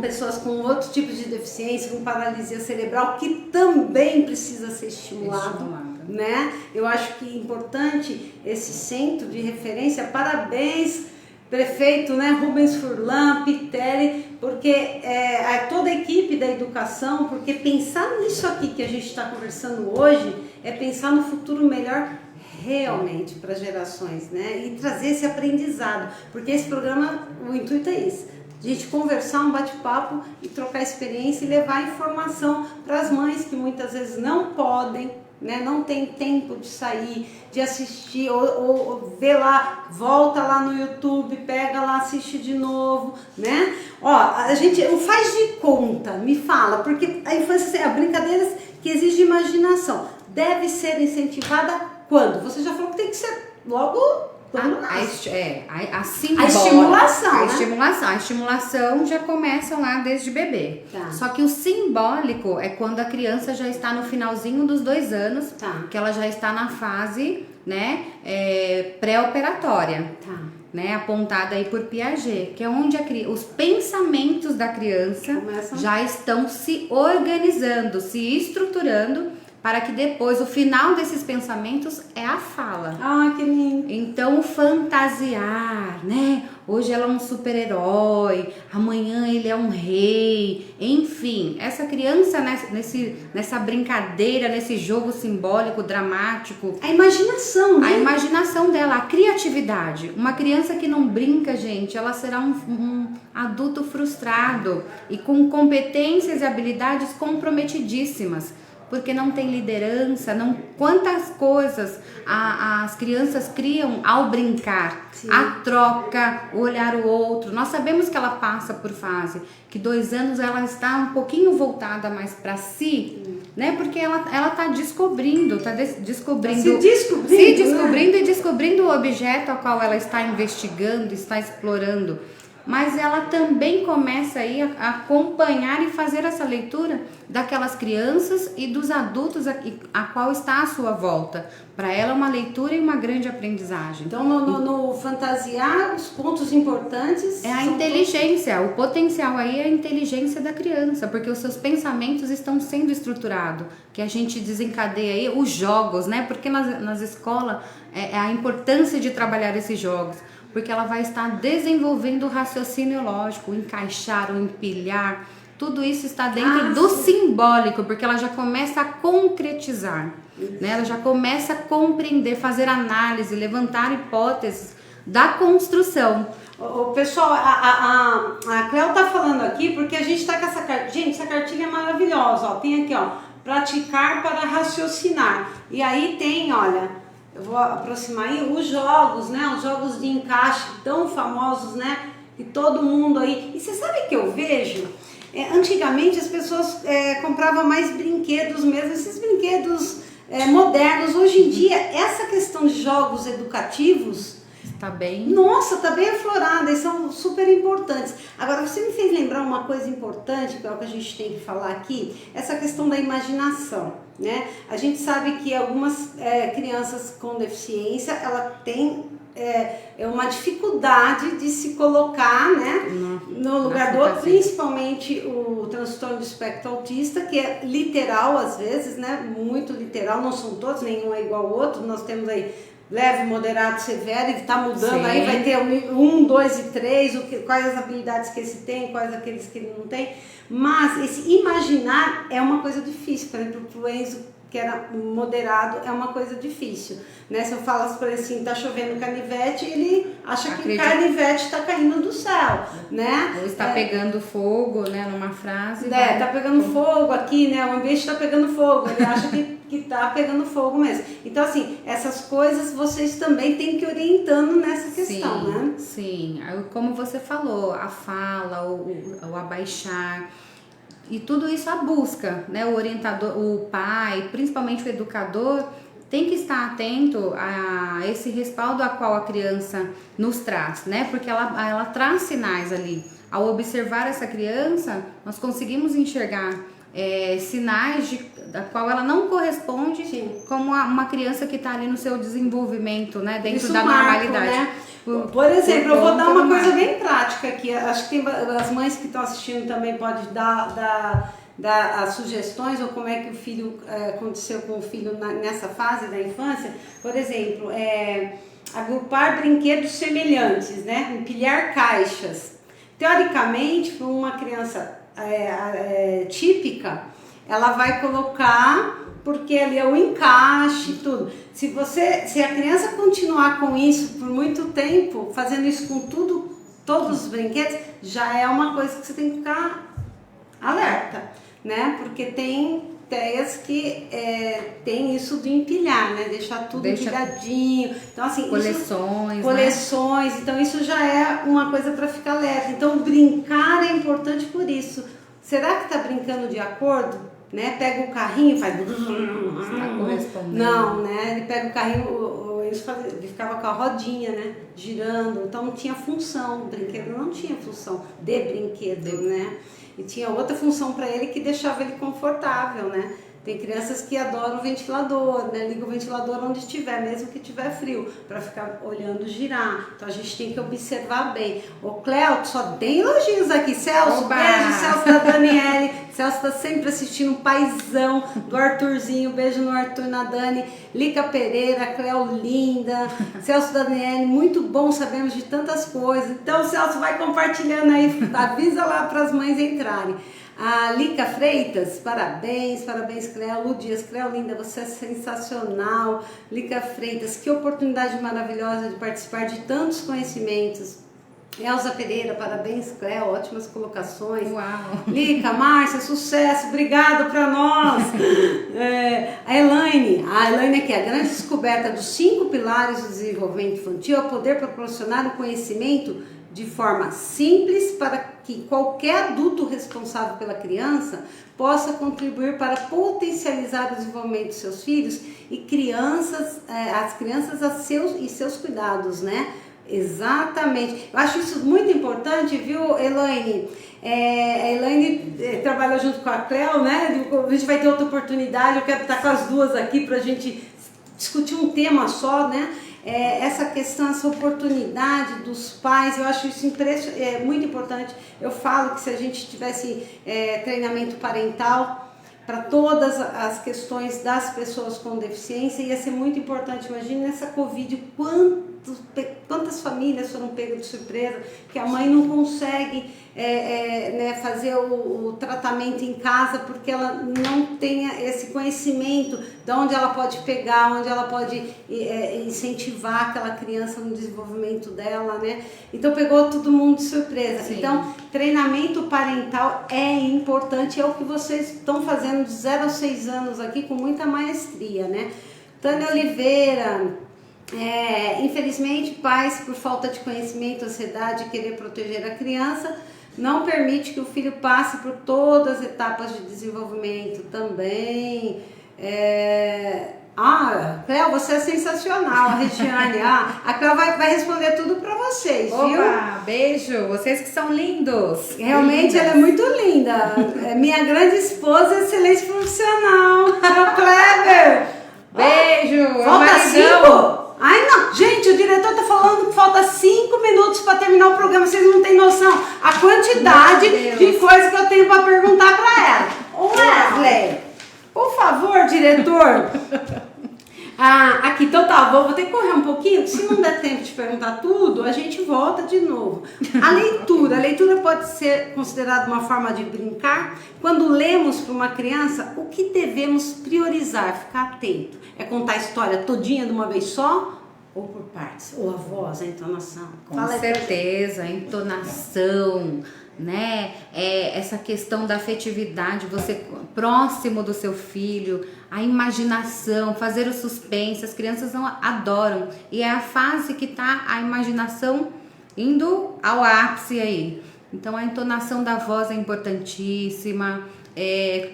pessoas com outro tipo de deficiência, com paralisia cerebral, que também precisa ser estimulado, né? Eu acho que é importante esse centro de referência. Parabéns, prefeito, né, Rubens Furlan, Pitelli, porque toda a equipe da educação, porque pensar nisso aqui que a gente está conversando hoje é pensar no futuro melhor realmente para as gerações, né? E trazer esse aprendizado, porque esse programa, o intuito é esse. A gente conversar, um bate-papo e trocar experiência e levar informação para as mães que muitas vezes não podem, né? Não tem tempo de sair, de assistir ou ver lá, volta lá no YouTube, pega lá, assiste de novo, né? Ó, a gente faz de conta, me fala, porque a infância, as brincadeiras que exigem imaginação, deve ser incentivada quando? Você já falou que tem que ser logo... A estimulação já começa lá desde bebê. Só que o simbólico é quando a criança já está no finalzinho dos 2 anos, que ela já está na fase, né, pré-operatória, né, apontada aí por Piaget, que é onde os pensamentos da criança já estão se organizando, se estruturando, para que depois, o final desses pensamentos é a fala. Ah, que lindo. Então, fantasiar, né? Hoje ela é um super-herói, amanhã ele é um rei, enfim. Essa criança, nessa brincadeira, nesse jogo simbólico, dramático... A imaginação, né? A imaginação dela, a criatividade. Uma criança que não brinca, gente, ela será um adulto frustrado e com competências e habilidades comprometidíssimas. Porque não tem liderança, quantas coisas as crianças criam ao brincar. Sim. A troca, o olhar o outro. Nós sabemos que ela passa por fase, que 2 anos ela está um pouquinho voltada mais para si, né? Porque ela está descobrindo, se descobrindo e descobrindo o objeto ao qual ela está investigando, está explorando. Mas ela também começa aí a acompanhar e fazer essa leitura daquelas crianças e dos adultos a qual está à sua volta. Para ela é uma leitura e uma grande aprendizagem. Então, no fantasiar, os pontos importantes... É a inteligência, o potencial aí é a inteligência da criança, porque os seus pensamentos estão sendo estruturados, que a gente desencadeia aí os jogos, né? Porque nas escolas é a importância de trabalhar esses jogos. Porque ela vai estar desenvolvendo o raciocínio lógico, o encaixar, o empilhar, tudo isso está dentro do simbólico, porque ela já começa a concretizar, né? Ela já começa a compreender, fazer análise, levantar hipóteses da construção. Pessoal, a Cléo tá falando aqui porque a gente tá com essa cartilha. Gente, essa cartilha é maravilhosa, ó. Tem aqui, ó, praticar para raciocinar. E aí tem, olha... Eu vou aproximar aí os jogos, né? Os jogos de encaixe tão famosos, né? Que todo mundo aí... E você sabe o que eu vejo? Antigamente as pessoas compravam mais brinquedos mesmo, esses brinquedos modernos. Hoje em dia, essa questão de jogos educativos... Tá bem... Nossa, tá bem aflorada e são super importantes. Agora, você me fez lembrar uma coisa importante, que é o que a gente tem que falar aqui, essa questão da imaginação, né? A gente sabe que algumas crianças com deficiência, ela tem uma dificuldade de se colocar, né, no lugar do outro, principalmente o transtorno do espectro autista, que é literal às vezes, né? Muito literal, não são todos, nenhum é igual ao outro, nós temos aí leve, moderado, severo, e que está mudando. Sim. Aí vai ter 1, 2 e 3, quais as habilidades que esse tem, quais aqueles que ele não tem. Mas esse imaginar é uma coisa difícil. Por exemplo, para o Enzo, que era moderado, é uma coisa difícil, né? Se eu falo por assim, tá chovendo canivete, ele acha que o canivete está caindo do céu, né? Ou está pegando fogo, né, numa frase. Tá pegando fogo aqui, né? O ambiente está pegando fogo, ele acha que tá pegando fogo mesmo. Então, assim, essas coisas vocês também têm que ir orientando nessa questão, né? Sim, como você falou, a fala, o abaixar... E tudo isso a busca, né? O orientador, o pai, principalmente o educador, tem que estar atento a esse respaldo a qual a criança nos traz, né? Porque ela traz sinais ali. Ao observar essa criança, nós conseguimos enxergar sinais da qual ela não corresponde. Sim. Como uma criança que está ali no seu desenvolvimento, né? Dentro isso da normalidade. Né? Por exemplo, eu vou dar uma coisa bem prática aqui. Acho que tem as mães que estão assistindo também podem dar as sugestões ou como é que o filho aconteceu com o filho nessa fase da infância. Por exemplo, agrupar brinquedos semelhantes, né? Empilhar caixas. Teoricamente, para uma criança típica, ela vai colocar porque ali é o encaixe e tudo. Se a criança continuar com isso por muito tempo, fazendo isso com todos os brinquedos, já é uma coisa que você tem que ficar alerta, né? Porque tem ideias que tem isso de empilhar, né? Deixar tudo empilhadinho. Então, assim, coleções, né? Então isso já é uma coisa para ficar alerta. Então, brincar é importante por isso. Será que está brincando de acordo? Né? Pega o carrinho e faz... Não, né? Ele pega o carrinho, ele ficava com a rodinha, né? Girando, então não tinha função, o brinquedo não tinha função de brinquedo, né? E tinha outra função para ele que deixava ele confortável, né? Tem crianças que adoram o ventilador, né? Liga o ventilador onde estiver, mesmo que estiver frio, para ficar olhando girar. Então a gente tem que observar bem. Ô Cléo, só tem elogios aqui. Celso, beijo, Celso da Daniele. Celso está sempre assistindo, um paizão do Arthurzinho. Beijo no Arthur, na Dani. Lica Pereira, Cléo linda. Celso da Daniele, muito bom, sabemos de tantas coisas. Então, Celso, vai compartilhando aí, avisa lá para as mães entrarem. A Lica Freitas, parabéns, Cléo. Lu Dias, Cléo linda, você é sensacional. Lica Freitas, que oportunidade maravilhosa de participar de tantos conhecimentos. Elza Pereira, parabéns, Cléo, ótimas colocações. Uau. Lica, Márcia, sucesso, obrigado para nós. A Elaine aqui, a grande descoberta dos 5 pilares do desenvolvimento infantil é o poder proporcionar o conhecimento de forma simples para que qualquer adulto responsável pela criança possa contribuir para potencializar o desenvolvimento dos seus filhos e as crianças seus cuidados, né? Exatamente. Eu acho isso muito importante, viu, Elaine? A Elaine trabalha junto com a Cléo, né? A gente vai ter outra oportunidade, eu quero estar com as duas aqui para a gente discutir um tema só, né? Essa questão, essa oportunidade dos pais, eu acho isso muito importante. Eu falo que se a gente tivesse treinamento parental para todas as questões das pessoas com deficiência, ia ser muito importante. Imagine nessa Covid, quantas famílias foram pegas de surpresa, que a mãe não consegue fazer o tratamento em casa porque ela não tem esse conhecimento de onde ela pode pegar, onde ela pode incentivar aquela criança no desenvolvimento dela, né? Então pegou todo mundo de surpresa. Sim. Então, treinamento parental é importante, é o que vocês estão fazendo de 0 a 6 anos aqui com muita maestria, né? Tânia Oliveira, infelizmente, pais, por falta de conhecimento, ansiedade e querer proteger a criança, não permite que o filho passe por todas as etapas de desenvolvimento também. Cléo, você é sensacional, a Regiane. A Cléo vai responder tudo para vocês, opa, viu? Beijo, vocês que são lindos. Realmente, ela é muito linda. Minha grande esposa, excelente profissional. Meu Kleber. Beijo. Falta 5? Ai, não. Gente, o diretor tá falando que falta 5 minutos para terminar o programa. Vocês não têm noção a quantidade de coisa que eu tenho para perguntar para ela. Wesley, por favor, diretor. Aqui, então tá, vou ter que correr um pouquinho. Se não der tempo de perguntar tudo, a gente volta de novo. A leitura pode ser considerada uma forma de brincar. Quando lemos para uma criança, o que devemos priorizar, ficar atento? É contar a história todinha de uma vez só? Ou por partes? Ou a voz, a entonação? Com certeza, a entonação, né? Essa questão da afetividade, você próximo do seu filho, a imaginação, fazer o suspense, as crianças adoram. E é a fase que tá a imaginação indo ao ápice aí. Então a entonação da voz é importantíssima,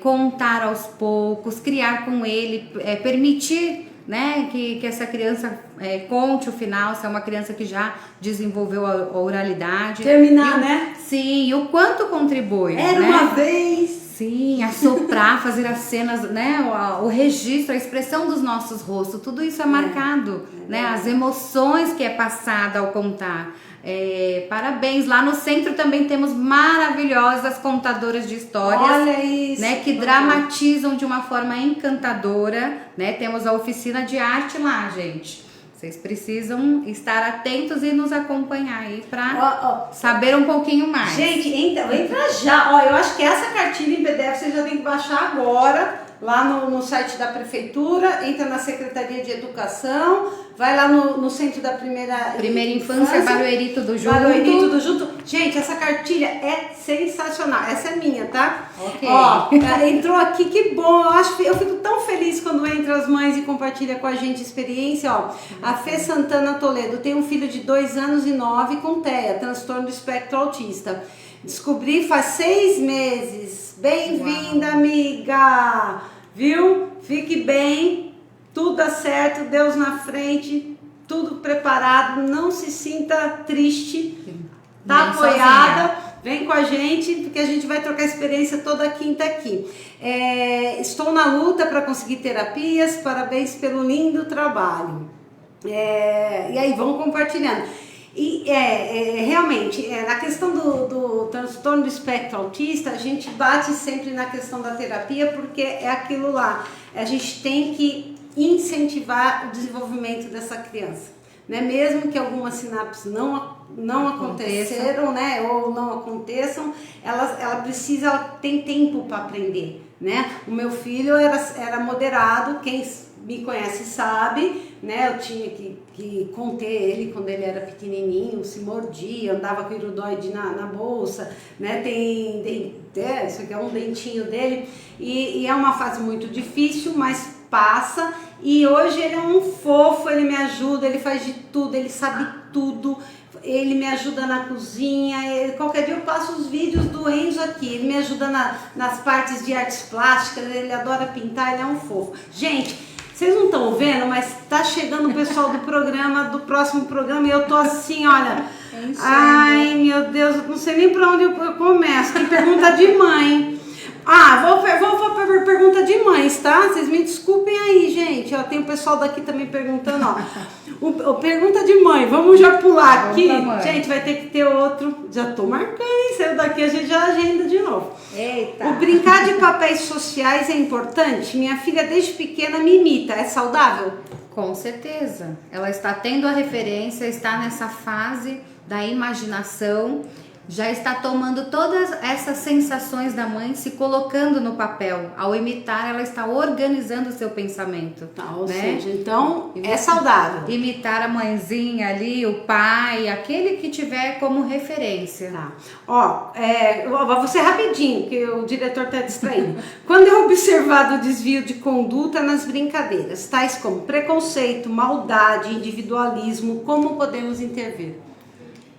contar aos poucos, criar com ele, permitir né? Que essa criança conte o final, se é uma criança que já desenvolveu a oralidade. Terminar, né? Sim, e o quanto contribui. Era, né? Uma vez. Sim, assoprar, fazer as cenas, né? O registro, a expressão dos nossos rostos, tudo isso é marcado, né? As emoções que é passada ao contar. Parabéns, lá no centro também temos maravilhosas contadoras de histórias. Olha isso, né, que dramatizam de uma forma encantadora, né? Temos a oficina de arte lá, gente. Vocês precisam estar atentos e nos acompanhar aí para saber um pouquinho mais. Gente, entra já. Ó, eu acho que essa cartilha em PDF você já tem que baixar agora, lá no site da prefeitura, entra na Secretaria de Educação, vai lá no centro da primeira infância, Barueri Tudo Junto. Barueri Tudo Junto. Gente, essa cartilha é sensacional. Essa é minha, tá? Ok. Ó, entrou aqui, que bom. Eu fico tão feliz quando entra as mães e compartilha com a gente experiência. Ó, a Fê Santana Toledo tem um filho de 2 anos e 9 com TEA, transtorno do espectro autista. Descobri faz 6 meses. Bem-vinda, amiga! Viu? Fique bem, tudo dá certo, Deus na frente, tudo preparado, não se sinta triste, tá apoiada, vem com a gente, porque a gente vai trocar experiência toda quinta aqui. Estou na luta para conseguir terapias, parabéns pelo lindo trabalho. E aí, vamos compartilhando. E realmente, na questão do transtorno do espectro autista, a gente bate sempre na questão da terapia, porque é aquilo lá, a gente tem que incentivar o desenvolvimento dessa criança, né? Mesmo que algumas sinapses não aconteceram, né? Ou não aconteçam, ela tem tempo para aprender, né? O meu filho era moderado, quem me conhece sabe, né? Eu tinha que conter ele quando ele era pequenininho, se mordia, andava com iridoide na bolsa, né? Isso aqui é um dentinho dele, e é uma fase muito difícil, mas passa, e hoje ele é um fofo, ele me ajuda, ele faz de tudo, ele sabe tudo, ele me ajuda na cozinha, qualquer dia eu passo os vídeos do Enzo aqui, ele me ajuda nas partes de artes plásticas, ele adora pintar, ele é um fofo. Gente, vocês não estão vendo, mas tá chegando o pessoal do próximo programa, e eu tô assim, olha, ai meu Deus, eu não sei nem pra onde eu começo. Tem pergunta de mãe. Vou para pergunta de mães, tá? Vocês me desculpem aí, gente. Ó, tem o pessoal daqui também perguntando, ó. Pergunta de mãe, vamos já pular aqui. Gente, vai ter que ter outro. Já tô marcando, hein? Saiu daqui, a gente já agenda de novo. Eita! O brincar de papéis sociais é importante? Minha filha desde pequena me imita. É saudável? Com certeza. Ela está tendo a referência, está nessa fase da imaginação, já está tomando todas essas sensações da mãe, se colocando no papel. Ao imitar, ela está organizando o seu pensamento. Tá, ou seja, então é saudável. Imitar a mãezinha ali, o pai, aquele que tiver como referência. Tá. Ó, vou ser rapidinho, que o diretor está distraindo. Quando é observado o desvio de conduta nas brincadeiras, tais como preconceito, maldade, individualismo, como podemos intervir?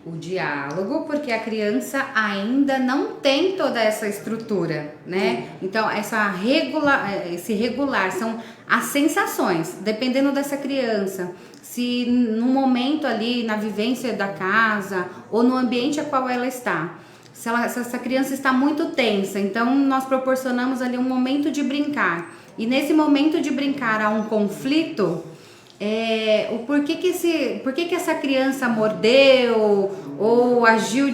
O diálogo, porque a criança ainda não tem toda essa estrutura, né? Então, esse regular são as sensações, dependendo dessa criança. Se no momento ali, na vivência da casa ou no ambiente a qual ela está, se essa criança está muito tensa, então nós proporcionamos ali um momento de brincar. E nesse momento de brincar há um conflito. Por que essa criança mordeu ou agiu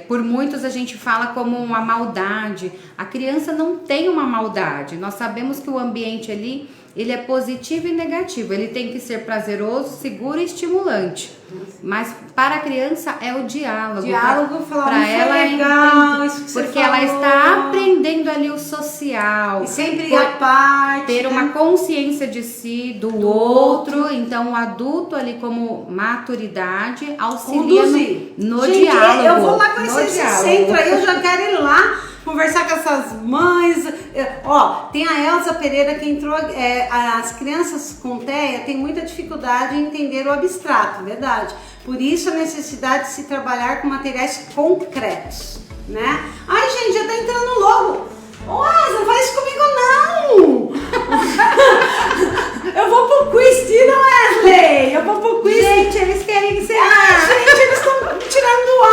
por muitos a gente fala como uma maldade. A criança não tem uma maldade. Nós sabemos que o ambiente ali, ele é positivo e negativo. Ele tem que ser prazeroso, seguro e estimulante. Mas para a criança é o diálogo. Para ela é legal, isso que porque você falou. Ela está aprendendo ali o social. E sempre a parte. Ter uma consciência de si, do outro. Então o adulto ali como maturidade auxilia no gente, diálogo. Eu vou lá conhecer esse centro aí, eu já quero ir lá conversar com essas mães. Ó, tem a Elza Pereira que entrou. As crianças com TEA têm muita dificuldade em entender o abstrato, verdade? Por isso a necessidade de se trabalhar com materiais concretos, né? Ai, gente, já tá entrando logo. Não faz isso comigo, não! Eu vou pro quiz, tira, Wesley! Eu vou pro quiz. Gente, eles querem encerrar. Gente, eles estão tirando do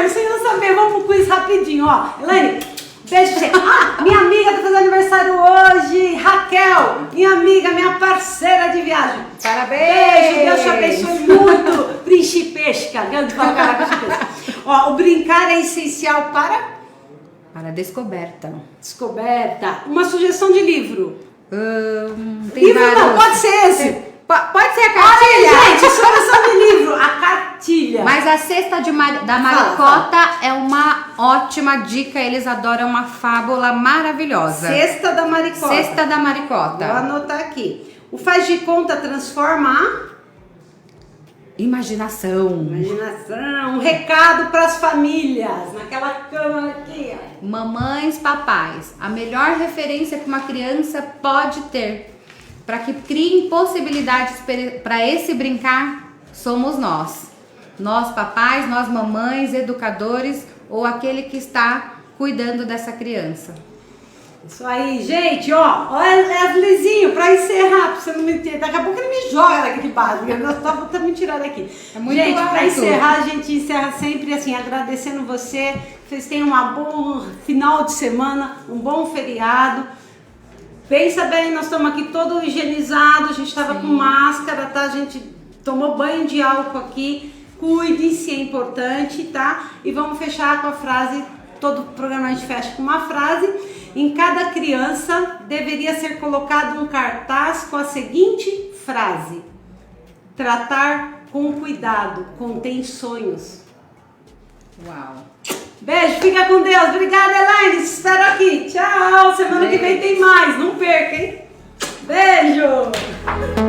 ar, sem não saber. Vamos pro quiz rapidinho, ó. Elaine, beijo pra você. Ah, minha amiga tá fazendo aniversário hoje, Raquel. Minha amiga, minha parceira de viagem. Parabéns! Beijo, Deus te abençoe muito. Principesca, grande pra caralho, principesca. Ó, o brincar é essencial para descoberta. descoberta. Uma sugestão de livro. Tem Livro vários. não, pode ser esse. Pode ser a Olha, cartilha? gente, sugestão de livro. A cartilha. Mas a cesta da Maricota é uma ótima dica. Eles adoram uma fábula maravilhosa. Cesta da Maricota. Cesta da Maricota. Vou anotar aqui. O faz de conta transforma a Imaginação. imaginação. Um recado para as famílias. Naquela cama aqui, ó. Mamães, papais, a melhor referência que uma criança pode ter para que criem possibilidades para esse brincar somos nós. Nós papais, nós mamães, educadores ou aquele que está cuidando dessa criança. Isso aí, gente, ó, Wesleyzinho, pra encerrar, pra você não me ter, daqui a pouco ele me joga daqui de baixo, porque nós estamos me tirando aqui. É muito gente, alto. pra encerrar, a gente encerra sempre assim, agradecendo você, vocês tenham um bom final de semana, um bom feriado. Pensa bem, nós estamos aqui todo higienizado, a gente estava com máscara, tá? A gente tomou banho de álcool aqui, cuide-se, é importante, tá? E vamos fechar com a frase, todo programa a gente fecha com uma frase. Em cada criança deveria ser colocado um cartaz com a seguinte frase: tratar com cuidado, contém sonhos. Uau! Beijo, fica com Deus. Obrigada, Elaine. Te espero aqui. Tchau. Semana que vem tem mais. Não perca, hein? Beijo!